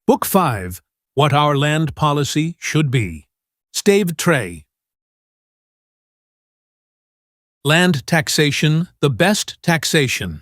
Book 5, What Our Land Policy Should Be. Stave Tray. Land taxation, the best taxation.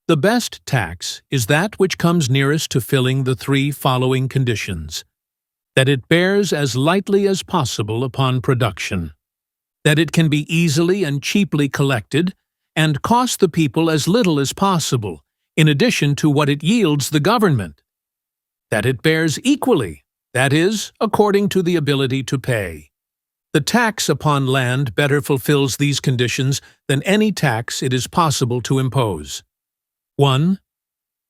The best tax is that which comes nearest to filling the three following conditions: that it bears as lightly as possible upon production, that it can be easily and cheaply collected, and cost the people as little as possible, in addition to what it yields the government, that it bears equally, that is, according to the ability to pay. The tax upon land better fulfills these conditions than any tax it is possible to impose. 1.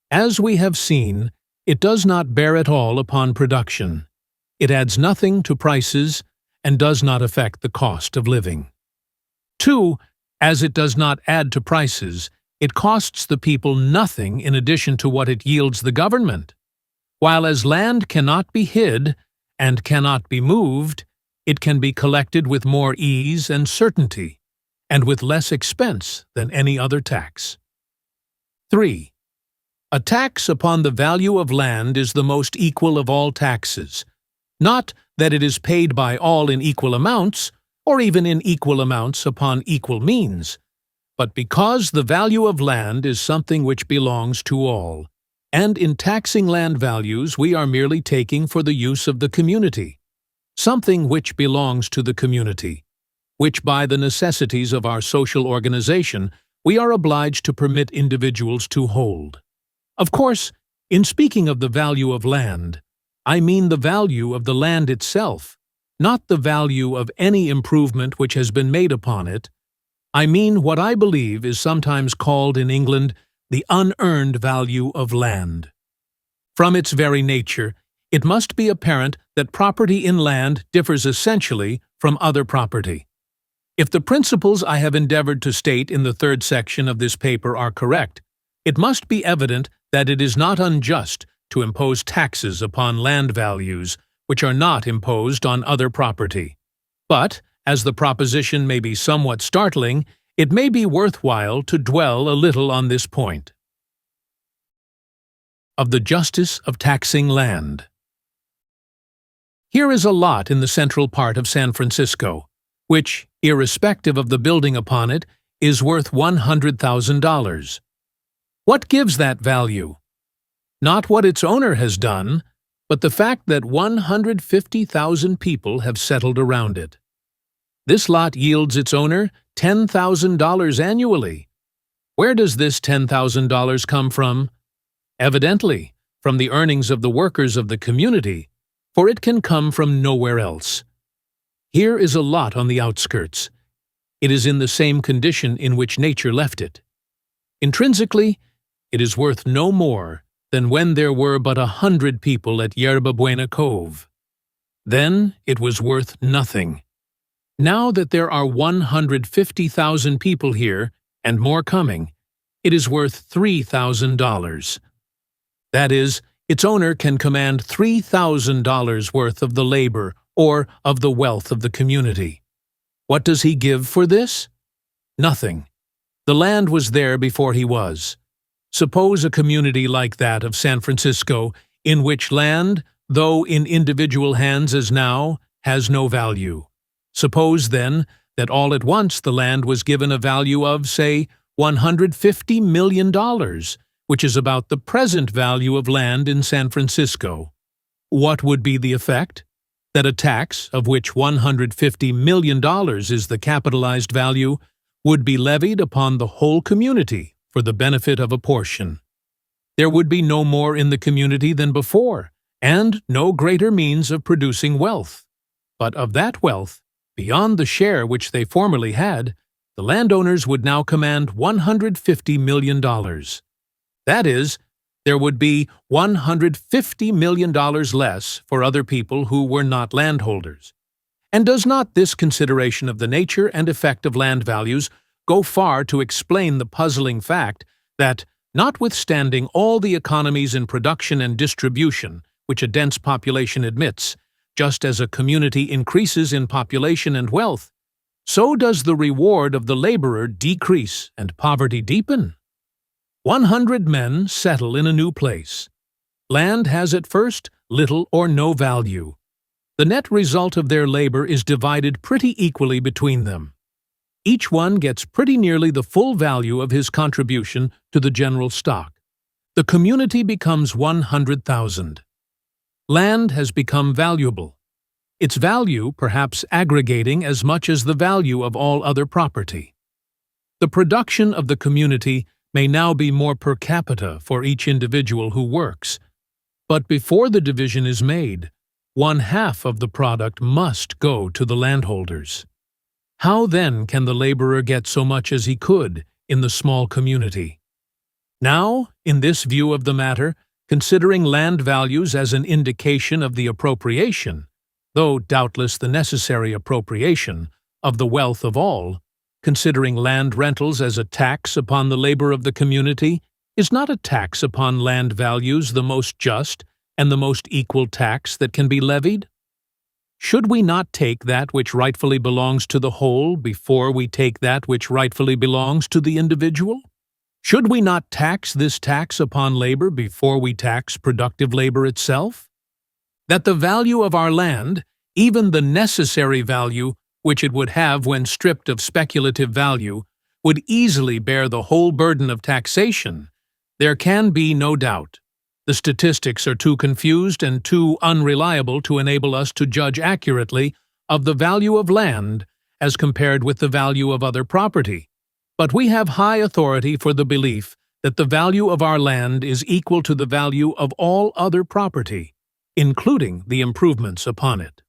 As we have seen, it does not bear at all upon production. It adds nothing to prices and does not affect the cost of living. 2. As it does not add to prices, it costs the people nothing in addition to what it yields the government. While as land cannot be hid and cannot be moved, it can be collected with more ease and certainty, and with less expense than any other tax. 3. A tax upon the value of land is the most equal of all taxes, not that it is paid by all in equal amounts, or even in equal amounts upon equal means, but because the value of land is something which belongs to all, and in taxing land values we are merely taking for the use of the community, something which belongs to the community, which by the necessities of our social organization we are obliged to permit individuals to hold. Of course, in speaking of the value of land, I mean the value of the land itself, not the value of any improvement which has been made upon it. I mean what I believe is sometimes called in England the unearned value of land. From its very nature, it must be apparent that property in land differs essentially from other property. If the principles I have endeavored to state in the third section of this paper are correct, it must be evident that it is not unjust to impose taxes upon land values which are not imposed on other property. But, as the proposition may be somewhat startling, it may be worthwhile to dwell a little on this point. Of the justice of taxing land. Here is a lot in the central part of San Francisco, which, irrespective of the building upon it, is worth $100,000. What gives that value? Not what its owner has done, but the fact that 150,000 people have settled around it. This lot yields its owner $10,000 annually. Where does this $10,000 come from? Evidently, from the earnings of the workers of the community, for it can come from nowhere else. Here is a lot on the outskirts. It is in the same condition in which nature left it. Intrinsically, it is worth no more than when there were but 100 people at Yerba Buena Cove. Then it was worth nothing. Now that there are 150,000 people here, and more coming, it is worth $3,000. That is, its owner can command $3,000 worth of the labor or of the wealth of the community. What does he give for this? Nothing. The land was there before he was. Suppose a community like that of San Francisco, in which land, though in individual hands as now, has no value. Suppose, then, that all at once the land was given a value of, say, $150 million, which is about the present value of land in San Francisco. What would be the effect? That a tax, of which $150 million is the capitalized value, would be levied upon the whole community for the benefit of a portion. There would be no more in the community than before, and no greater means of producing wealth. But of that wealth, beyond the share which they formerly had, the landowners would now command $150 million. That is, there would be $150 million less for other people who were not landholders. And does not this consideration of the nature and effect of land values go far to explain the puzzling fact that, notwithstanding all the economies in production and distribution which a dense population admits, just as a community increases in population and wealth, so does the reward of the laborer decrease and poverty deepen? 100 men settle in a new place. Land has at first little or no value. The net result of their labor is divided pretty equally between them. Each one gets pretty nearly the full value of his contribution to the general stock. The community becomes 100,000. Land has become valuable. Its value perhaps aggregating as much as the value of all other property. The production of the community may now be more per capita for each individual who works, but before the division is made, 1/2 of the product must go to the landholders. How then can the laborer get so much as he could in the small community? Now, in this view of the matter, considering land values as an indication of the appropriation, though doubtless the necessary appropriation, of the wealth of all, considering land rentals as a tax upon the labor of the community, is not a tax upon land values the most just and the most equal tax that can be levied? Should we not take that which rightfully belongs to the whole before we take that which rightfully belongs to the individual? Should we not tax this tax upon labor before we tax productive labor itself? That the value of our land, even the necessary value which it would have when stripped of speculative value, would easily bear the whole burden of taxation, there can be no doubt. The statistics are too confused and too unreliable to enable us to judge accurately of the value of land as compared with the value of other property. But we have high authority for the belief that the value of our land is equal to the value of all other property, including the improvements upon it.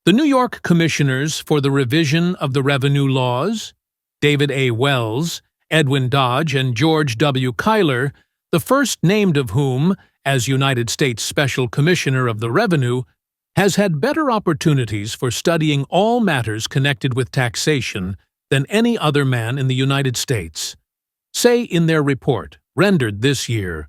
The New York Commissioners for the Revision of the Revenue Laws, David A. Wells, Edwin Dodge, and George W. Cuyler, the first named of whom, as United States Special Commissioner of the Revenue, has had better opportunities for studying all matters connected with taxation than any other man in the United States, say in their report, rendered this year,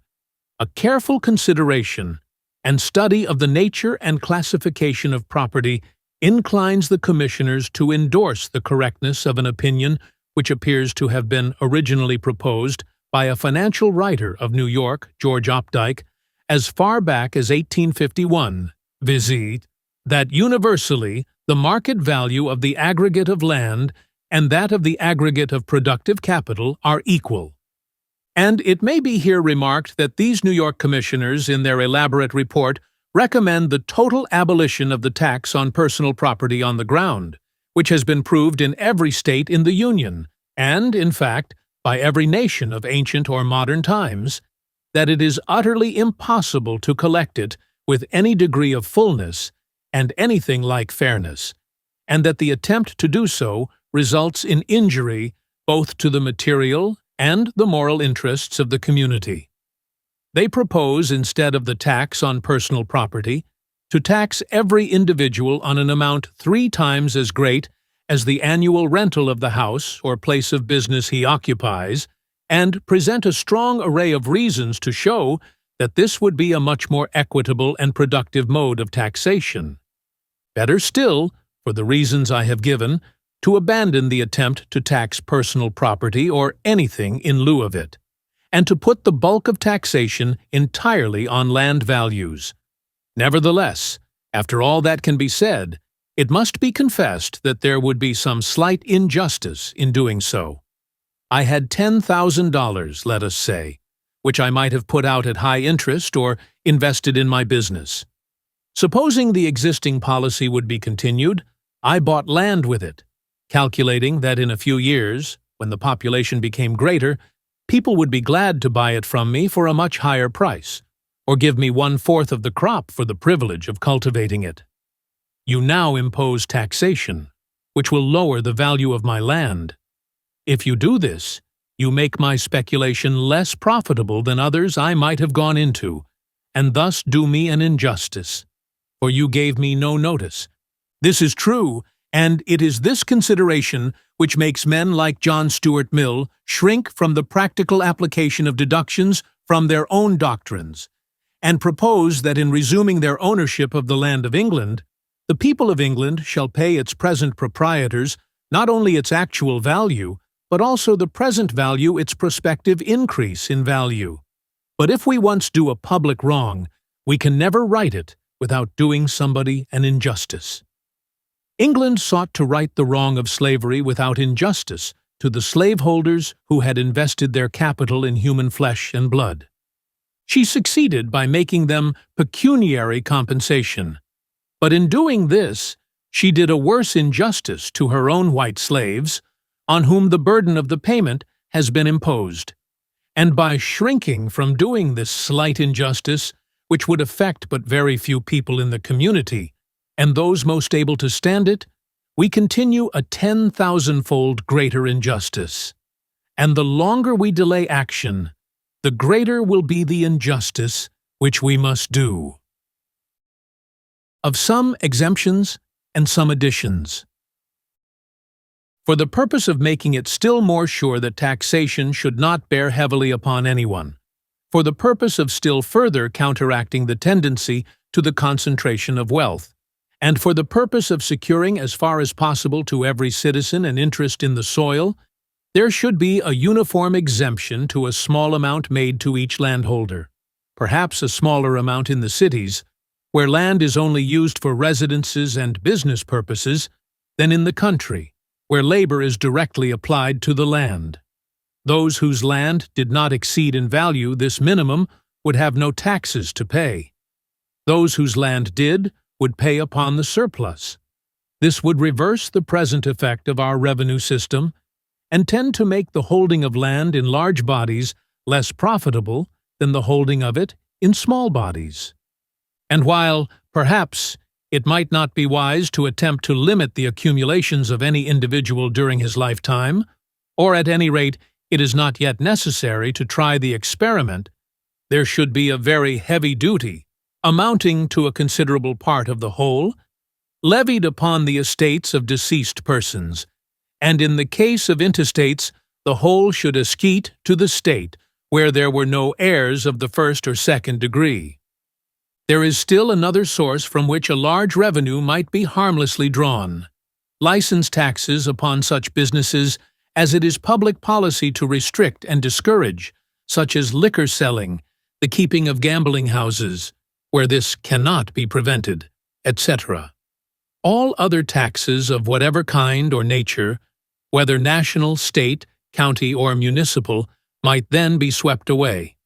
a careful consideration and study of the nature and classification of property inclines the commissioners to endorse the correctness of an opinion which appears to have been originally proposed by a financial writer of New York, George Opdyke, as far back as 1851, viz., that universally the market value of the aggregate of land and that of the aggregate of productive capital are equal. And it may be here remarked that these New York commissioners in their elaborate report recommend the total abolition of the tax on personal property on the ground, which has been proved in every state in the Union, and, in fact, by every nation of ancient or modern times, that it is utterly impossible to collect it with any degree of fullness and anything like fairness, and that the attempt to do so results in injury both to the material and the moral interests of the community. They propose, instead of the tax on personal property, to tax every individual on an amount 3 times as great as the annual rental of the house or place of business he occupies, and present a strong array of reasons to show that this would be a much more equitable and productive mode of taxation. Better still, for the reasons I have given, to abandon the attempt to tax personal property or anything in lieu of it, and to put the bulk of taxation entirely on land values. Nevertheless, after all that can be said, it must be confessed that there would be some slight injustice in doing so. I had $10,000, let us say, which I might have put out at high interest or invested in my business. Supposing the existing policy would be continued, I bought land with it, calculating that in a few years, when the population became greater, people would be glad to buy it from me for a much higher price, or give me 1/4 of the crop for the privilege of cultivating it. You now impose taxation, which will lower the value of my land. If you do this, you make my speculation less profitable than others I might have gone into, and thus do me an injustice, for you gave me no notice. This is true, and it is this consideration which makes men like John Stuart Mill shrink from the practical application of deductions from their own doctrines, and propose that in resuming their ownership of the land of England, the people of England shall pay its present proprietors not only its actual value, but also the present value its prospective increase in value. But if we once do a public wrong, we can never right it without doing somebody an injustice. England sought to right the wrong of slavery without injustice to the slaveholders who had invested their capital in human flesh and blood. She succeeded by making them pecuniary compensation. But in doing this, she did a worse injustice to her own white slaves, on whom the burden of the payment has been imposed. And by shrinking from doing this slight injustice, which would affect but very few people in the community, and those most able to stand it, we continue a 10,000-fold greater injustice. And the longer we delay action, the greater will be the injustice which we must do. Of some exemptions and some additions. For the purpose of making it still more sure that taxation should not bear heavily upon anyone, for the purpose of still further counteracting the tendency to the concentration of wealth, and for the purpose of securing as far as possible to every citizen an interest in the soil, there should be a uniform exemption to a small amount made to each landholder, perhaps a smaller amount in the cities, where land is only used for residences and business purposes, than in the country, where labor is directly applied to the land. Those whose land did not exceed in value this minimum would have no taxes to pay. Those whose land did would pay upon the surplus. This would reverse the present effect of our revenue system and tend to make the holding of land in large bodies less profitable than the holding of it in small bodies. And while, perhaps, it might not be wise to attempt to limit the accumulations of any individual during his lifetime, or at any rate it is not yet necessary to try the experiment, there should be a very heavy duty, amounting to a considerable part of the whole, levied upon the estates of deceased persons, and in the case of intestates, the whole should escheat to the state where there were no heirs of the first or second degree. There is still another source from which a large revenue might be harmlessly drawn: license taxes upon such businesses as it is public policy to restrict and discourage, such as liquor selling, the keeping of gambling houses, where this cannot be prevented, etc. All other taxes of whatever kind or nature, whether national, state, county, or municipal, might then be swept away.